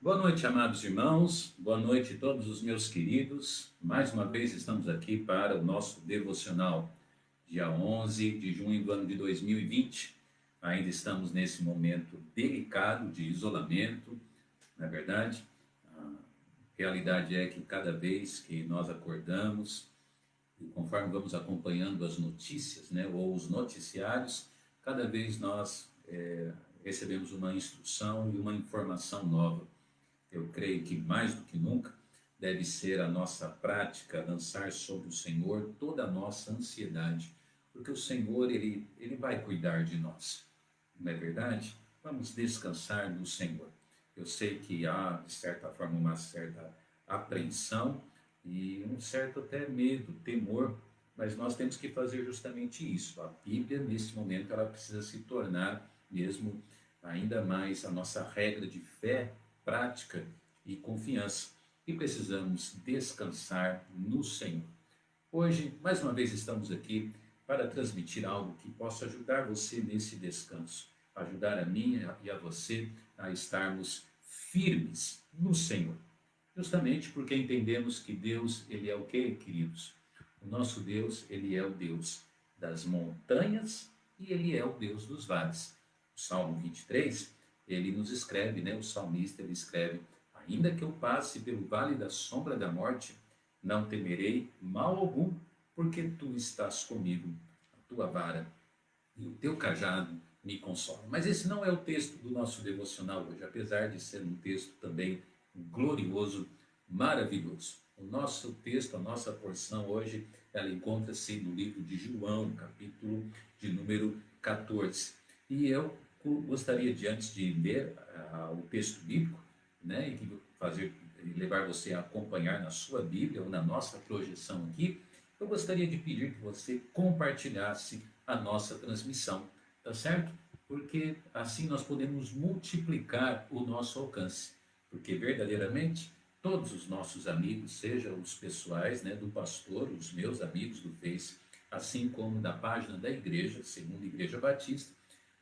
Boa noite, amados irmãos. Boa noite a todos os meus queridos. Mais uma vez estamos aqui para o nosso devocional, dia 11 de junho do ano de 2020. Ainda estamos nesse momento delicado de isolamento, não é verdade? A realidade é que cada vez que nós acordamos, e conforme vamos acompanhando as notícias, né, ou os noticiários, cada vez nós recebemos uma instrução e uma informação nova. Eu creio que mais do que nunca deve ser a nossa prática lançar sobre o Senhor toda a nossa ansiedade, porque o Senhor ele vai cuidar de nós, não é verdade? Vamos descansar no Senhor. Eu sei que há, de certa forma, uma certa apreensão e um certo até medo, temor, mas nós temos que fazer justamente isso. A Bíblia, nesse momento, ela precisa se tornar mesmo ainda mais a nossa regra de fé, prática e confiança. E precisamos descansar no Senhor. Hoje, mais uma vez, estamos aqui para transmitir algo que possa ajudar você nesse descanso, ajudar a mim e a você a estarmos firmes no Senhor. Justamente porque entendemos que Deus, ele é o quê, queridos? O nosso Deus, ele é o Deus das montanhas e ele é o Deus dos vales. O Salmo 23, ele nos escreve, né? O salmista, ele escreve: ainda que eu passe pelo vale da sombra da morte, não temerei mal algum, porque tu estás comigo, a tua vara e o teu cajado me consolam. Mas esse não é o texto do nosso devocional hoje, apesar de ser um texto também glorioso, maravilhoso. O nosso texto, a nossa porção hoje, ela encontra-se no livro de João, capítulo de número 14. E eu gostaria de, antes de ler o texto bíblico, né, e levar você a acompanhar na sua Bíblia ou na nossa projeção aqui, eu gostaria de pedir que você compartilhasse a nossa transmissão, tá certo? Porque assim nós podemos multiplicar o nosso alcance, porque verdadeiramente todos os nossos amigos, sejam os pessoais, né, do pastor, os meus amigos do Face, assim como da página da igreja, Segunda Igreja Batista,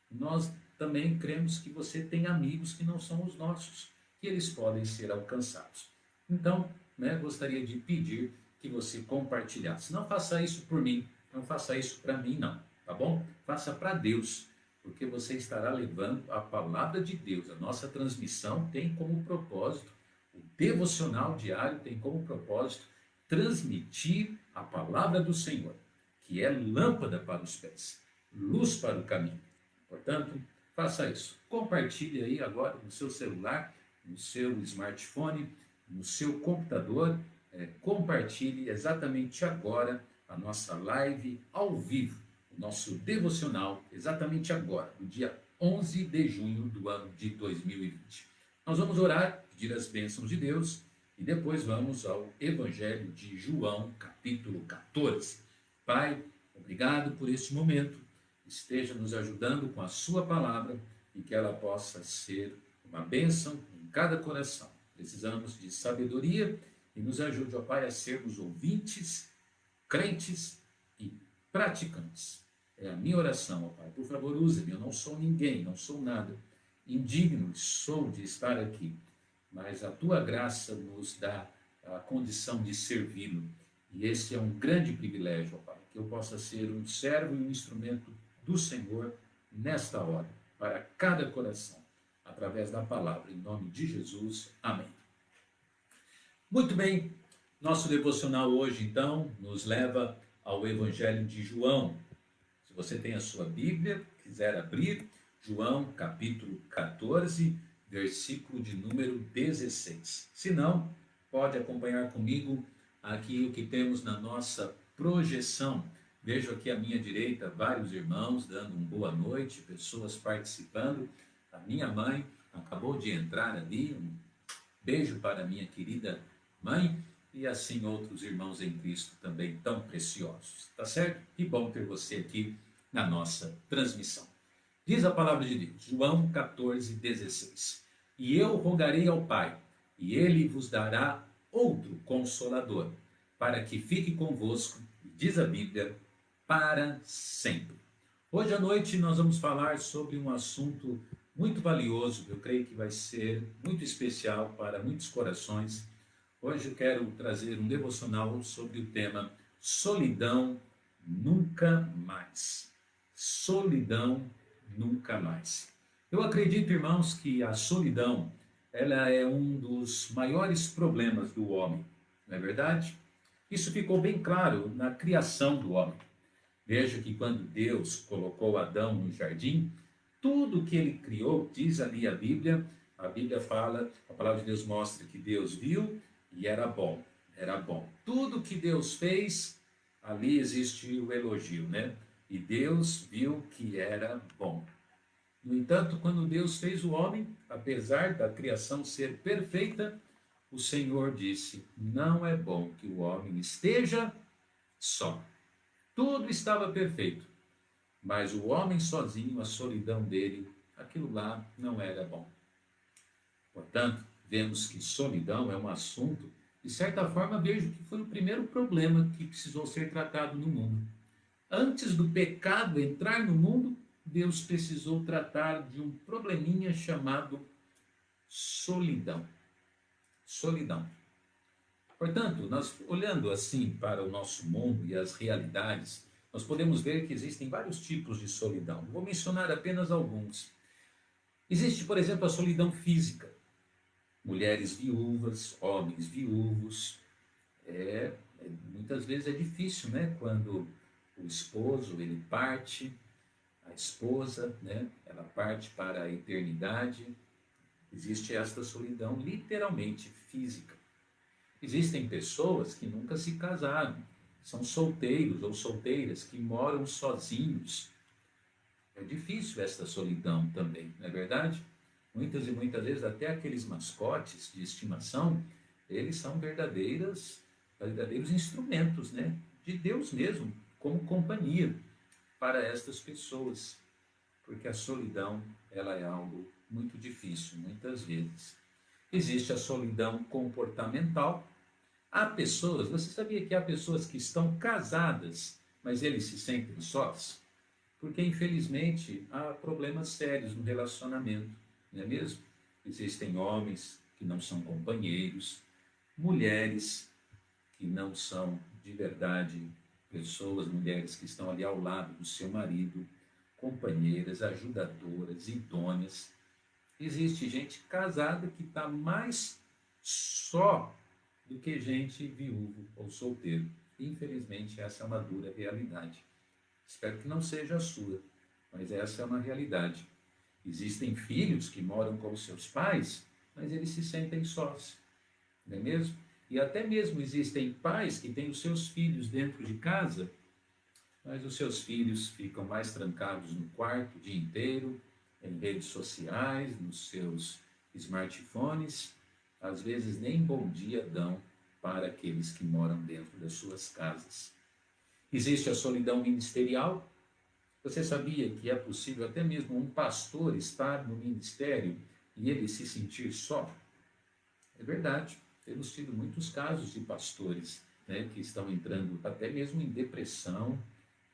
nós também cremos que você tem amigos que não são os nossos, que eles podem ser alcançados. Então, né, gostaria de pedir que você compartilhasse. Não faça isso por mim, não faça isso para mim, não, tá bom? Faça para Deus, porque você estará levando a palavra de Deus. A nossa transmissão tem como propósito, o devocional diário tem como propósito transmitir a palavra do Senhor, que é lâmpada para os pés, luz para o caminho. Portanto, faça isso. Compartilhe aí agora no seu celular, no seu smartphone, no seu computador. Compartilhe exatamente agora a nossa live ao vivo, o nosso devocional, exatamente agora, no dia 11 de junho do ano de 2020. Nós vamos orar, pedir as bênçãos de Deus e depois vamos ao Evangelho de João, capítulo 14. Pai, obrigado por este momento. Esteja nos ajudando com a sua palavra e que ela possa ser uma bênção em cada coração. Precisamos de sabedoria e nos ajude, ó Pai, a sermos ouvintes, crentes e praticantes. É a minha oração, ó Pai. Por favor, use-me. Eu não sou ninguém, não sou nada. Indigno sou de estar aqui, mas a tua graça nos dá a condição de servi-lo. E esse é um grande privilégio, ó Pai, que eu possa ser um servo e um instrumento do Senhor nesta hora, para cada coração, através da palavra, em nome de Jesus. Amém. Muito bem, nosso devocional hoje, então, nos leva ao Evangelho de João. Se você tem a sua Bíblia, quiser abrir, João, capítulo 14, versículo de número 16. Se não, pode acompanhar comigo aqui o que temos na nossa projeção. Vejo aqui à minha direita vários irmãos dando uma boa noite, pessoas participando. A minha mãe acabou de entrar ali, um beijo para a minha querida mãe, e assim outros irmãos em Cristo também tão preciosos, tá certo? Que bom ter você aqui na nossa transmissão. Diz a palavra de Deus, João 14, 16. E eu rogarei ao Pai, e ele vos dará outro Consolador, para que fique convosco, diz a Bíblia, para sempre. Hoje à noite nós vamos falar sobre um assunto muito valioso, eu creio que vai ser muito especial para muitos corações. Hoje eu quero trazer um devocional sobre o tema Solidão Nunca Mais. Solidão Nunca Mais. Eu acredito, irmãos, que a solidão ela é um dos maiores problemas do homem, não é verdade? Isso ficou bem claro na criação do homem. Veja que quando Deus colocou Adão no jardim, tudo que ele criou, diz ali a Bíblia fala, a palavra de Deus mostra que Deus viu e era bom, era bom. Tudo que Deus fez, ali existe o elogio, né? E Deus viu que era bom. No entanto, quando Deus fez o homem, apesar da criação ser perfeita, o Senhor disse: não é bom que o homem esteja só. Tudo estava perfeito, mas o homem sozinho, a solidão dele, aquilo lá não era bom. Portanto, vemos que solidão é um assunto, de certa forma, vejo que foi o primeiro problema que precisou ser tratado no mundo. Antes do pecado entrar no mundo, Deus precisou tratar de um probleminha chamado solidão. Solidão. Portanto, nós olhando assim para o nosso mundo e as realidades, nós podemos ver que existem vários tipos de solidão. Vou mencionar apenas alguns. Existe, por exemplo, a solidão física. Mulheres viúvas, homens viúvos. Muitas vezes é difícil, né? Quando o esposo ele parte, a esposa, né? Ela parte para a eternidade. Existe esta solidão literalmente física. Existem pessoas que nunca se casaram, são solteiros ou solteiras que moram sozinhos. É difícil esta solidão também, não é verdade? Muitas e muitas vezes até aqueles mascotes de estimação, eles são verdadeiros instrumentos, né, de Deus mesmo, como companhia para estas pessoas. Porque a solidão, ela é algo muito difícil, muitas vezes. Existe a solidão comportamental. Há pessoas, você sabia que há pessoas que estão casadas, mas eles se sentem sós? Porque, infelizmente, há problemas sérios no relacionamento, não é mesmo? Existem homens que não são companheiros, mulheres que não são de verdade pessoas, mulheres que estão ali ao lado do seu marido, companheiras, ajudadoras, idôneas. Existe gente casada que está mais só do que gente viúvo ou solteiro. Infelizmente, essa é uma dura realidade. Espero que não seja a sua, mas essa é uma realidade. Existem filhos que moram com seus pais, mas eles se sentem sós, não é mesmo? E até mesmo existem pais que têm os seus filhos dentro de casa, mas os seus filhos ficam mais trancados no quarto o dia inteiro, em redes sociais, nos seus smartphones, às vezes nem bom dia dão para aqueles que moram dentro das suas casas. Existe a solidão ministerial. Você sabia que é possível até mesmo um pastor estar no ministério e ele se sentir só? É verdade. Temos tido muitos casos de pastores, né, que estão entrando até mesmo em depressão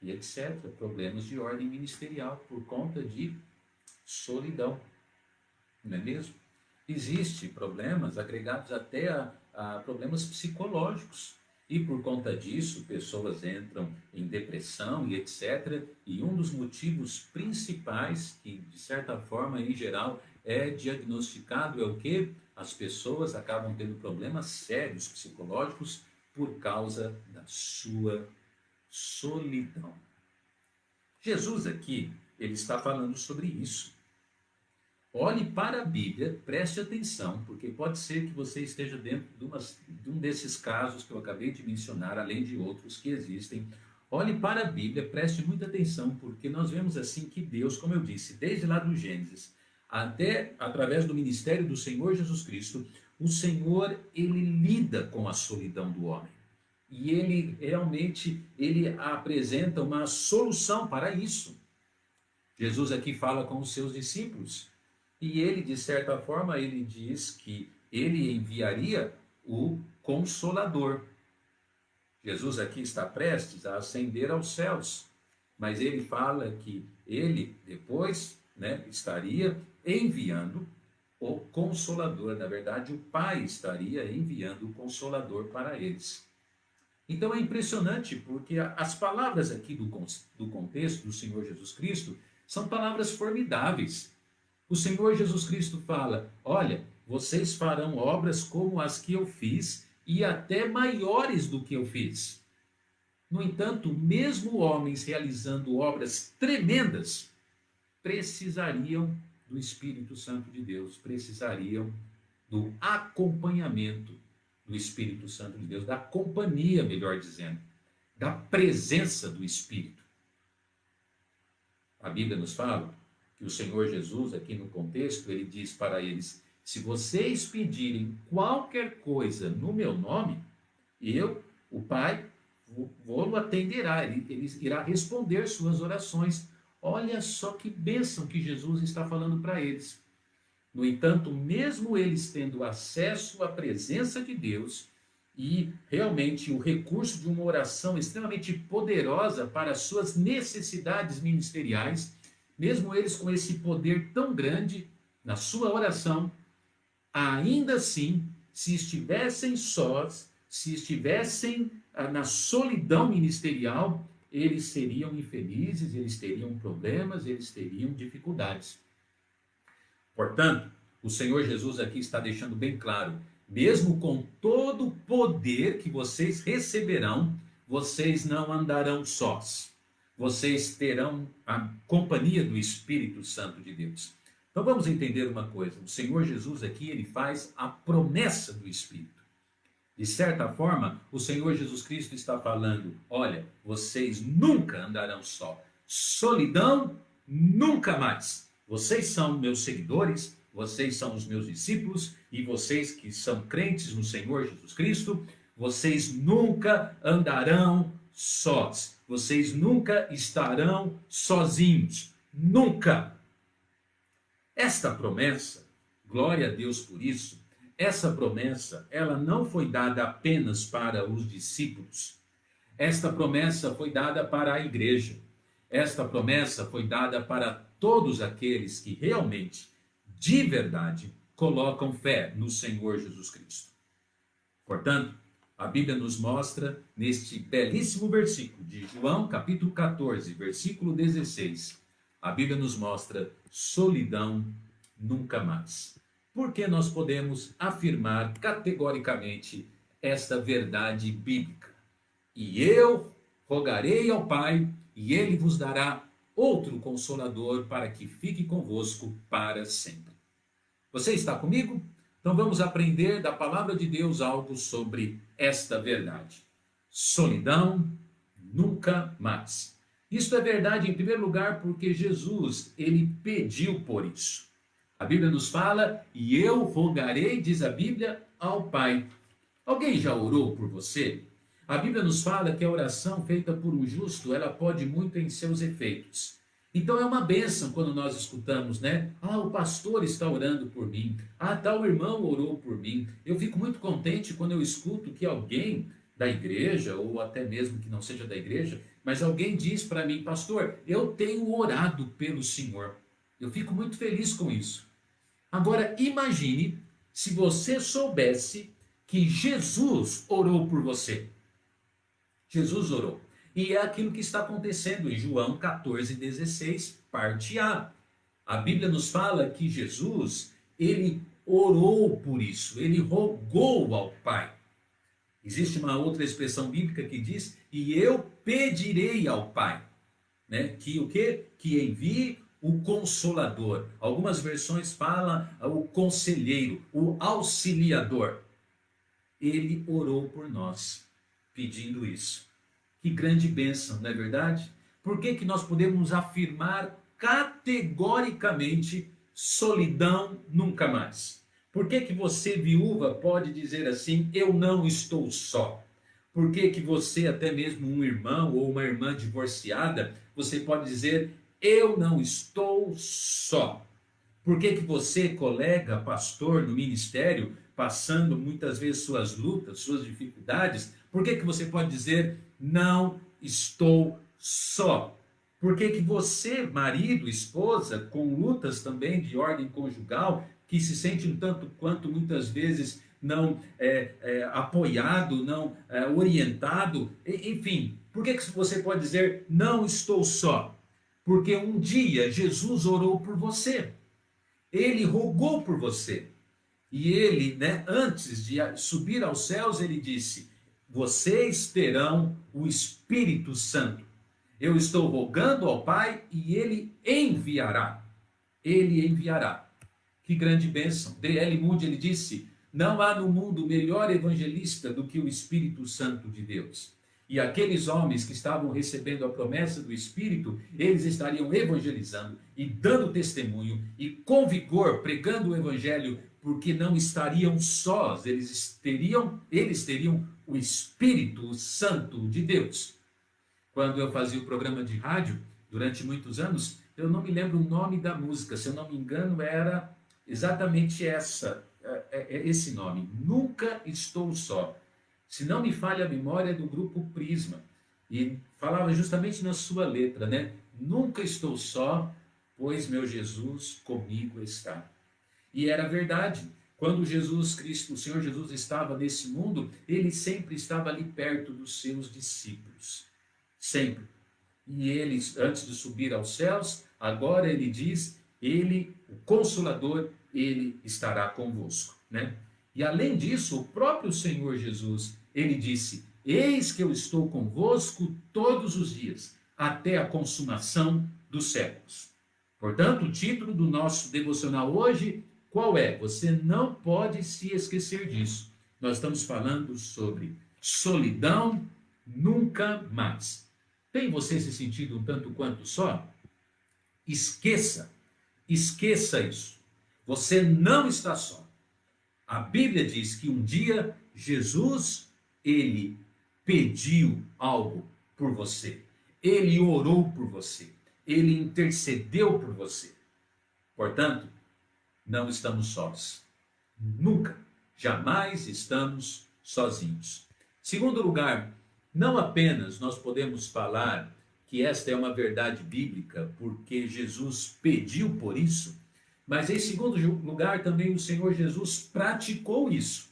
e etc. Problemas de ordem ministerial por conta de solidão, não é mesmo? Existem problemas agregados até a problemas psicológicos. E por conta disso, pessoas entram em depressão e etc. E um dos motivos principais, que de certa forma, em geral, é diagnosticado, é o quê? As pessoas acabam tendo problemas sérios psicológicos por causa da sua solidão. Jesus aqui, ele está falando sobre isso. Olhe para a Bíblia, preste atenção, porque pode ser que você esteja dentro de um desses casos que eu acabei de mencionar, além de outros que existem. Olhe para a Bíblia, preste muita atenção, porque nós vemos assim que Deus, como eu disse, desde lá do Gênesis, até através do ministério do Senhor Jesus Cristo, o Senhor, ele lida com a solidão do homem. E ele realmente, ele apresenta uma solução para isso. Jesus aqui fala com os seus discípulos. E ele, de certa forma, ele diz que ele enviaria o Consolador. Jesus aqui está prestes a ascender aos céus, mas ele fala que ele depois, né, estaria enviando o Consolador. Na verdade, o Pai estaria enviando o Consolador para eles. Então é impressionante, porque as palavras aqui do contexto do Senhor Jesus Cristo são palavras formidáveis. O Senhor Jesus Cristo fala: olha, vocês farão obras como as que eu fiz e até maiores do que eu fiz. No entanto, mesmo homens realizando obras tremendas, precisariam do Espírito Santo de Deus, precisariam do acompanhamento do Espírito Santo de Deus, da companhia, melhor dizendo, da presença do Espírito. A Bíblia nos fala que o Senhor Jesus, aqui no contexto, ele diz para eles: se vocês pedirem qualquer coisa no meu nome, eu, o Pai, vou-lo atenderá, ele irá responder suas orações. Olha só que bênção que Jesus está falando para eles. No entanto, mesmo eles tendo acesso à presença de Deus e realmente o recurso de uma oração extremamente poderosa para as suas necessidades ministeriais, mesmo eles com esse poder tão grande na sua oração, ainda assim, se estivessem sós, se estivessem na solidão ministerial, eles seriam infelizes, eles teriam problemas, eles teriam dificuldades. Portanto, o Senhor Jesus aqui está deixando bem claro: mesmo com todo o poder que vocês receberão, vocês não andarão sós. Vocês terão a companhia do Espírito Santo de Deus. Então vamos entender uma coisa: o Senhor Jesus aqui, ele faz a promessa do Espírito. De certa forma, o Senhor Jesus Cristo está falando: olha, vocês nunca andarão só. Solidão, nunca mais. Vocês são meus seguidores, vocês são os meus discípulos, e vocês que são crentes no Senhor Jesus Cristo, vocês nunca andarão sós. Vocês nunca estarão sozinhos. Nunca. Esta promessa, glória a Deus por isso, essa promessa, ela não foi dada apenas para os discípulos. Esta promessa foi dada para a igreja. Esta promessa foi dada para todos aqueles que realmente, de verdade, colocam fé no Senhor Jesus Cristo. Portanto, a Bíblia nos mostra, neste belíssimo versículo de João, capítulo 14, versículo 16, a Bíblia nos mostra: solidão nunca mais. Porque nós podemos afirmar categoricamente esta verdade bíblica: e eu rogarei ao Pai, e ele vos dará outro Consolador para que fique convosco para sempre. Você está comigo? Então vamos aprender da palavra de Deus algo sobre esta verdade. Solidão nunca mais. Isto é verdade, em primeiro lugar, porque Jesus, ele pediu por isso. A Bíblia nos fala: e eu rogarei, diz a Bíblia, ao Pai. Alguém já orou por você? A Bíblia nos fala que a oração feita por um justo, ela pode muito em seus efeitos. Então é uma bênção quando nós escutamos, né? Ah, o pastor está orando por mim. Ah, tal irmão orou por mim. Eu fico muito contente quando eu escuto que alguém da igreja, ou até mesmo que não seja da igreja, mas alguém diz para mim: pastor, eu tenho orado pelo Senhor. Eu fico muito feliz com isso. Agora, imagine se você soubesse que Jesus orou por você. Jesus orou. E é aquilo que está acontecendo em João 14,16, parte A. A Bíblia nos fala que Jesus, ele orou por isso, ele rogou ao Pai. Existe uma outra expressão bíblica que diz: e eu pedirei ao Pai, né? Que o quê? Que envie o Consolador. Algumas versões falam o Conselheiro, o Auxiliador. Ele orou por nós, pedindo isso. Que grande bênção, não é verdade? Por que que nós podemos afirmar categoricamente: solidão nunca mais? Por que que você, viúva, pode dizer assim: eu não estou só? Por que que você, até mesmo um irmão ou uma irmã divorciada, você pode dizer: eu não estou só? Por que que você, colega, pastor no ministério, passando muitas vezes suas lutas, suas dificuldades, por que que você pode dizer: não estou só? Por que que você, marido, esposa, com lutas também de ordem conjugal, que se sente um tanto quanto muitas vezes não apoiado, não orientado, enfim, por que que você pode dizer não estou só? Porque um dia Jesus orou por você, ele rogou por você, e ele, antes de subir aos céus, ele disse: vocês terão o Espírito Santo. Eu estou rogando ao Pai e ele enviará. Ele enviará. Que grande bênção. D.L. Moody, ele disse: não há no mundo melhor evangelista do que o Espírito Santo de Deus. E aqueles homens que estavam recebendo a promessa do Espírito, eles estariam evangelizando e dando testemunho e com vigor pregando o Evangelho, porque não estariam sós, eles teriam o Espírito Santo de Deus. Quando eu fazia o programa de rádio, durante muitos anos, eu não me lembro o nome da música, se eu não me engano era exatamente esse nome, Nunca Estou Só. Se não me falha a memória, é do grupo Prisma, e falava justamente na sua letra, Nunca estou só, pois meu Jesus comigo está. E era verdade. Quando Jesus Cristo, o Senhor Jesus, estava nesse mundo, ele sempre estava ali perto dos seus discípulos. Sempre. E ele, antes de subir aos céus, agora ele diz, ele, o Consolador, ele estará convosco, E além disso, o próprio Senhor Jesus, ele disse: eis que eu estou convosco todos os dias, até a consumação dos séculos. Portanto, o título do nosso devocional hoje, qual é? Você não pode se esquecer disso. Nós estamos falando sobre solidão nunca mais. Tem você se sentido um tanto quanto só? Esqueça isso. Você não está só. A Bíblia diz que um dia Jesus, ele pediu algo por você. Ele orou por você. Ele intercedeu por você. Portanto, não estamos sós. Nunca, jamais estamos sozinhos. Segundo lugar, não apenas nós podemos falar que esta é uma verdade bíblica, porque Jesus pediu por isso, mas em segundo lugar também o Senhor Jesus praticou isso.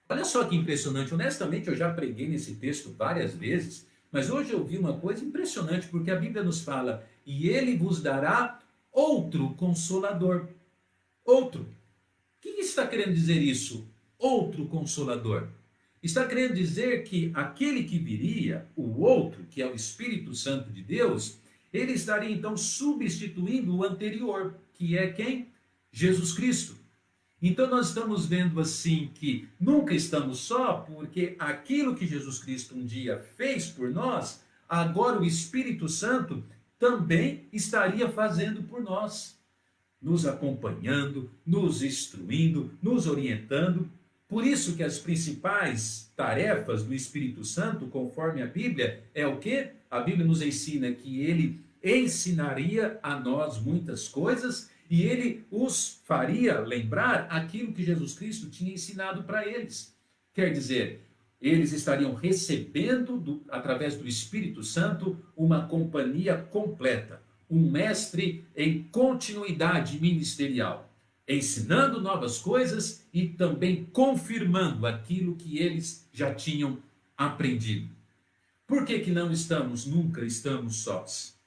Olha só que impressionante, honestamente eu já preguei nesse texto várias vezes, mas hoje eu vi uma coisa impressionante, porque a Bíblia nos fala: e ele vos dará outro consolador. Outro. O que está querendo dizer isso? Outro consolador. Está querendo dizer que aquele que viria, o outro, que é o Espírito Santo de Deus, ele estaria então substituindo o anterior, que é quem? Jesus Cristo. Então nós estamos vendo assim que nunca estamos só, porque aquilo que Jesus Cristo um dia fez por nós, agora o Espírito Santo também estaria fazendo por nós, nos acompanhando, nos instruindo, nos orientando. Por isso que as principais tarefas do Espírito Santo, conforme a Bíblia, é o quê? A Bíblia nos ensina que ele ensinaria a nós muitas coisas e ele os faria lembrar aquilo que Jesus Cristo tinha ensinado para eles. Quer dizer, eles estariam recebendo, através do Espírito Santo, uma companhia completa, um mestre em continuidade ministerial, ensinando novas coisas e também confirmando aquilo que eles já tinham aprendido. Por que nunca estamos sós?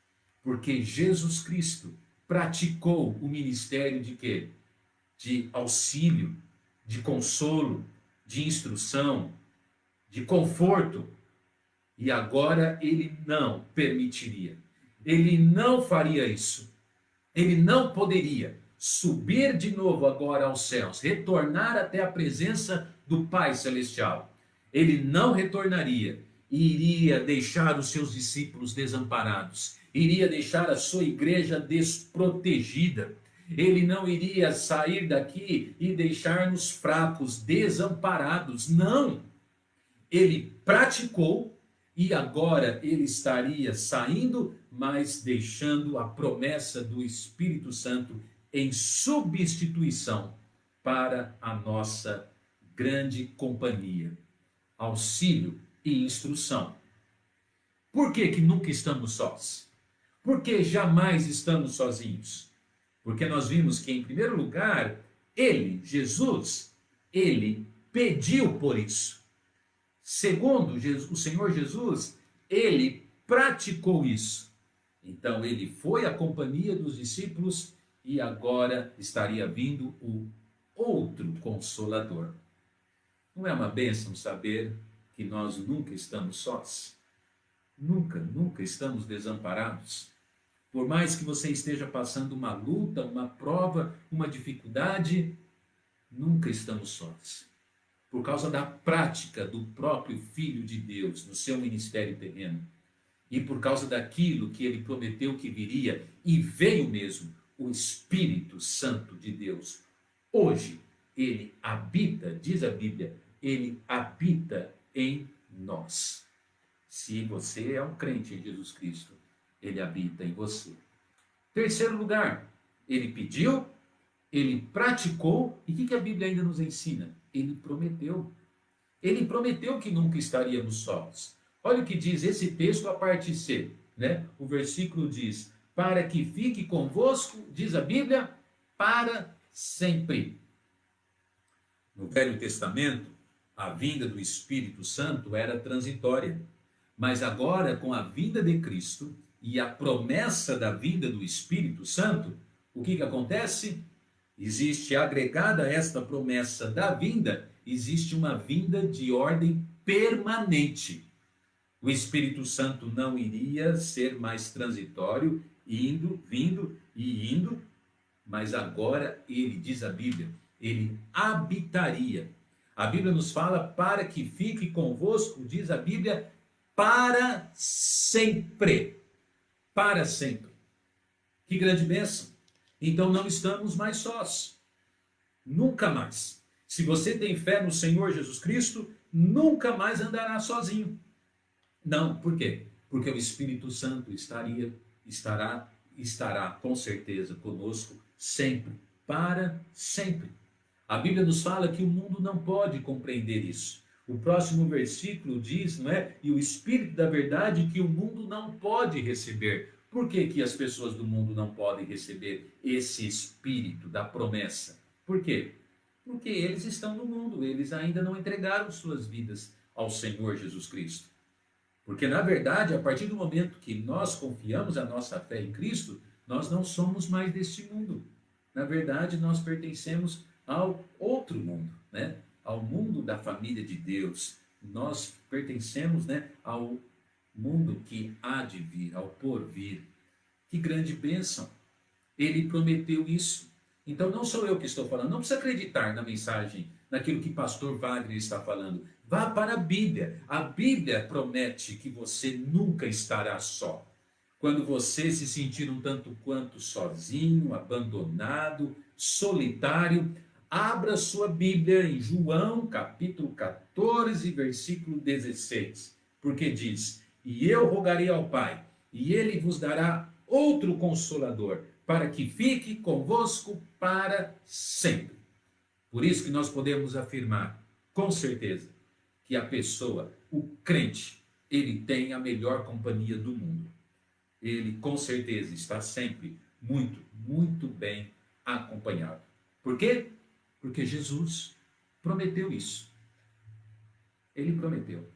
Porque Jesus Cristo praticou o ministério de quê? De auxílio, de consolo, de instrução, de conforto. E agora ele não permitiria. Ele não faria isso. Ele não poderia subir de novo agora aos céus, retornar até a presença do Pai Celestial. Ele não retornaria e iria deixar os seus discípulos desamparados, iria deixar a sua igreja desprotegida. Ele não iria sair daqui e deixar-nos fracos, desamparados. Não! Ele praticou e agora ele estaria saindo, mas deixando a promessa do Espírito Santo em substituição para a nossa grande companhia, auxílio e instrução. Por que nunca estamos sós? Por que jamais estamos sozinhos? Porque nós vimos que, em primeiro lugar, ele, Jesus, ele pediu por isso. Segundo, o Senhor Jesus, ele praticou isso. Então, ele foi à companhia dos discípulos e agora estaria vindo o outro Consolador. Não é uma bênção saber que nós nunca estamos sós? Nunca, nunca estamos desamparados. Por mais que você esteja passando uma luta, uma prova, uma dificuldade, nunca estamos sós. Por causa da prática do próprio Filho de Deus no seu ministério terreno. E por causa daquilo que ele prometeu que viria, e veio mesmo, o Espírito Santo de Deus. Hoje, ele habita, diz a Bíblia, ele habita em nós. Se você é um crente em Jesus Cristo, ele habita em você. Terceiro lugar, ele pediu, ele praticou, e o que a Bíblia ainda nos ensina? Ele prometeu. Ele prometeu que nunca estaríamos sós. Olha o que diz esse texto, a parte C, né? O versículo diz, para que fique convosco, diz a Bíblia, para sempre. No Velho Testamento, a vinda do Espírito Santo era transitória. Mas agora, com a vinda de Cristo e a promessa da vinda do Espírito Santo, o que acontece? Existe, agregada a esta promessa da vinda, existe uma vinda de ordem permanente. O Espírito Santo não iria ser mais transitório, indo, vindo e indo, mas agora ele, diz a Bíblia, ele habitaria. A Bíblia nos fala para que fique convosco, diz a Bíblia, para sempre. Para sempre. Que grande bênção. Então não estamos mais sós. Nunca mais. Se você tem fé no Senhor Jesus Cristo, nunca mais andará sozinho. Não, por quê? Porque o Espírito Santo estará com certeza conosco sempre, para sempre. A Bíblia nos fala que o mundo não pode compreender isso. O próximo versículo diz, não é? E o Espírito da verdade que o mundo não pode receber. Por que que as pessoas do mundo não podem receber esse Espírito da promessa? Por quê? Porque eles estão no mundo, eles ainda não entregaram suas vidas ao Senhor Jesus Cristo. Porque, na verdade, a partir do momento que nós confiamos a nossa fé em Cristo, nós não somos mais deste mundo. Na verdade, nós pertencemos ao outro mundo, né? Ao mundo da família de Deus. Nós pertencemos, né, ao mundo que há de vir, ao porvir. Que grande bênção! Ele prometeu isso. Então não sou eu que estou falando, não precisa acreditar na mensagem, naquilo que pastor Wagner está falando. Vá para a Bíblia. A Bíblia promete que você nunca estará só. Quando você se sentir um tanto quanto sozinho, abandonado, solitário, abra sua Bíblia em João, capítulo 14, versículo 16. Porque diz, e eu rogarei ao Pai, e ele vos dará outro Consolador, para que fique convosco para sempre. Por isso que nós podemos afirmar, com certeza, que a pessoa, o crente, ele tem a melhor companhia do mundo. Ele, com certeza, está sempre muito, muito bem acompanhado. Por quê? Porque Jesus prometeu isso. Ele prometeu.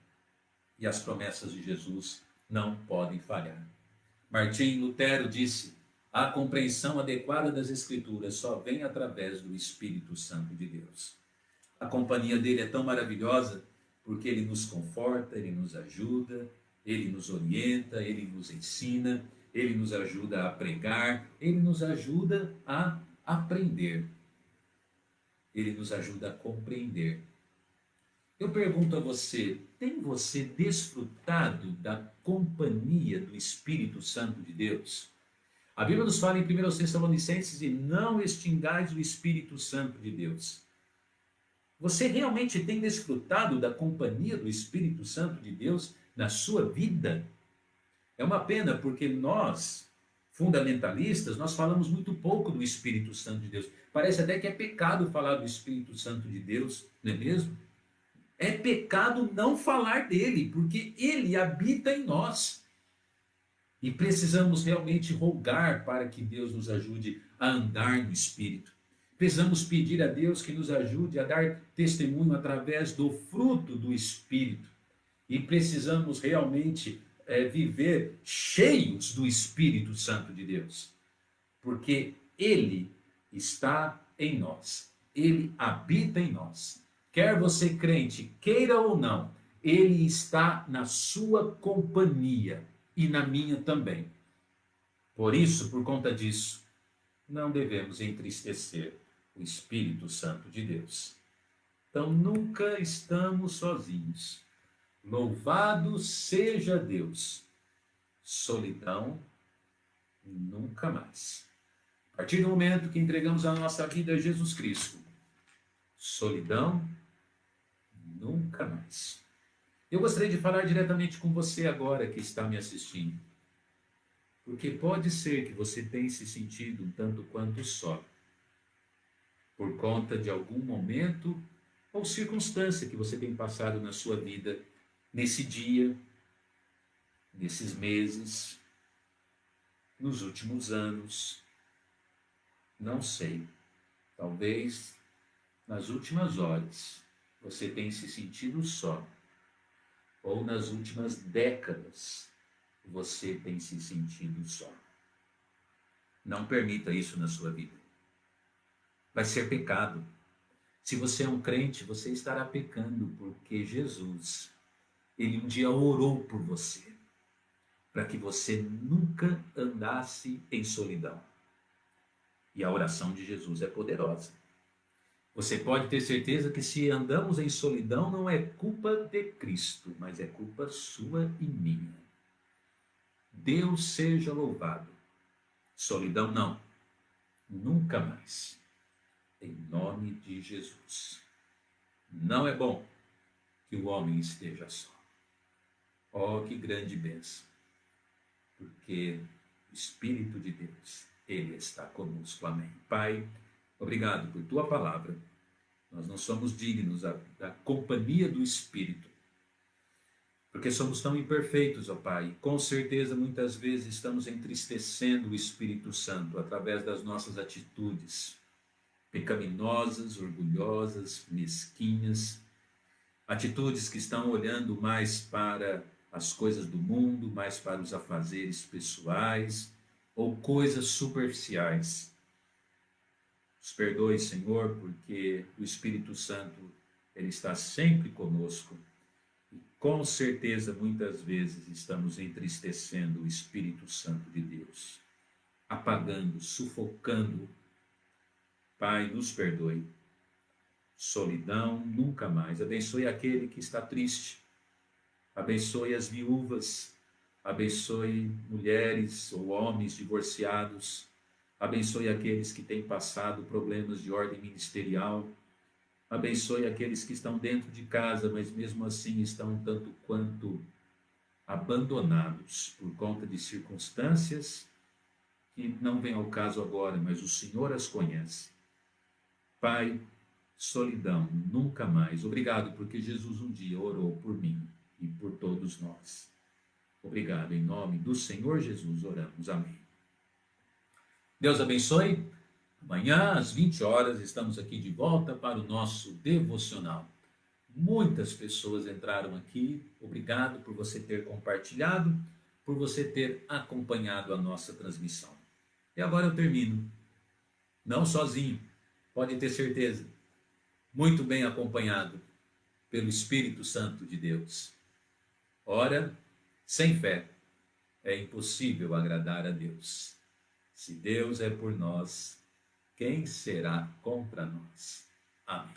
E as promessas de Jesus não podem falhar. Martim Lutero disse, a compreensão adequada das Escrituras só vem através do Espírito Santo de Deus. A companhia dele é tão maravilhosa porque ele nos conforta, ele nos ajuda, ele nos orienta, ele nos ensina, ele nos ajuda a pregar, ele nos ajuda a aprender. Ele nos ajuda a compreender. Eu pergunto a você, tem você desfrutado da companhia do Espírito Santo de Deus? A Bíblia nos fala em 1 Tessalonicenses, e não extingais o Espírito Santo de Deus. Você realmente tem desfrutado da companhia do Espírito Santo de Deus na sua vida? É uma pena porque nós, fundamentalistas, nós falamos muito pouco do Espírito Santo de Deus. Parece até que é pecado falar do Espírito Santo de Deus, não é mesmo? É pecado não falar dele, porque ele habita em nós. E precisamos realmente rogar para que Deus nos ajude a andar no Espírito. Precisamos pedir a Deus que nos ajude a dar testemunho através do fruto do Espírito. E precisamos realmente viver cheios do Espírito Santo de Deus. Porque Ele está em nós. Ele habita em nós. Quer você crente queira ou não, Ele está na sua companhia e na minha também. Por isso, por conta disso, não devemos entristecer o Espírito Santo de Deus. Então nunca estamos sozinhos. Louvado seja Deus. Solidão nunca mais. A partir do momento que entregamos a nossa vida a Jesus Cristo, solidão nunca mais. Eu gostaria de falar diretamente com você agora que está me assistindo. Porque pode ser que você tenha se sentido um tanto quanto só, por conta de algum momento ou circunstância que você tem passado na sua vida, nesse dia, nesses meses, nos últimos anos. Não sei, talvez nas últimas horas você tenha se sentido só, ou nas últimas décadas você tem se sentido só. Não permita isso na sua vida. Vai ser pecado. Se você é um crente, você estará pecando, porque Jesus, Ele um dia orou por você, para que você nunca andasse em solidão. E a oração de Jesus é poderosa. Você pode ter certeza que se andamos em solidão, não é culpa de Cristo, mas é culpa sua e minha. Deus seja louvado. Solidão não. Nunca mais. Em nome de Jesus. Não é bom que o homem esteja só. Oh, que grande bênção. Porque o Espírito de Deus, Ele está conosco. Amém. Pai, obrigado por Tua palavra. Nós não somos dignos da companhia do Espírito, porque somos tão imperfeitos, ó Pai. Com certeza, muitas vezes estamos entristecendo o Espírito Santo através das nossas atitudes pecaminosas, orgulhosas, mesquinhas, atitudes que estão olhando mais para as coisas do mundo, mais para os afazeres pessoais ou coisas superficiais. Nos perdoe, Senhor, porque o Espírito Santo, Ele está sempre conosco. E com certeza, muitas vezes, estamos entristecendo o Espírito Santo de Deus, apagando, sufocando. Pai, nos perdoe. Solidão nunca mais. Abençoe aquele que está triste. Abençoe as viúvas. Abençoe mulheres ou homens divorciados. Abençoe aqueles que têm passado problemas de ordem ministerial. Abençoe aqueles que estão dentro de casa, mas mesmo assim estão um tanto quanto abandonados por conta de circunstâncias que não vêm ao caso agora, mas o Senhor as conhece. Pai, solidão nunca mais. Obrigado porque Jesus um dia orou por mim e por todos nós. Obrigado, em nome do Senhor Jesus oramos. Amém. Deus abençoe. Amanhã, às 20 horas, estamos aqui de volta para o nosso devocional. Muitas pessoas entraram aqui. Obrigado por você ter compartilhado, por você ter acompanhado a nossa transmissão. E agora eu termino. Não sozinho, pode ter certeza. Muito bem acompanhado pelo Espírito Santo de Deus. Ora, sem fé é impossível agradar a Deus. Se Deus é por nós, quem será contra nós? Amém.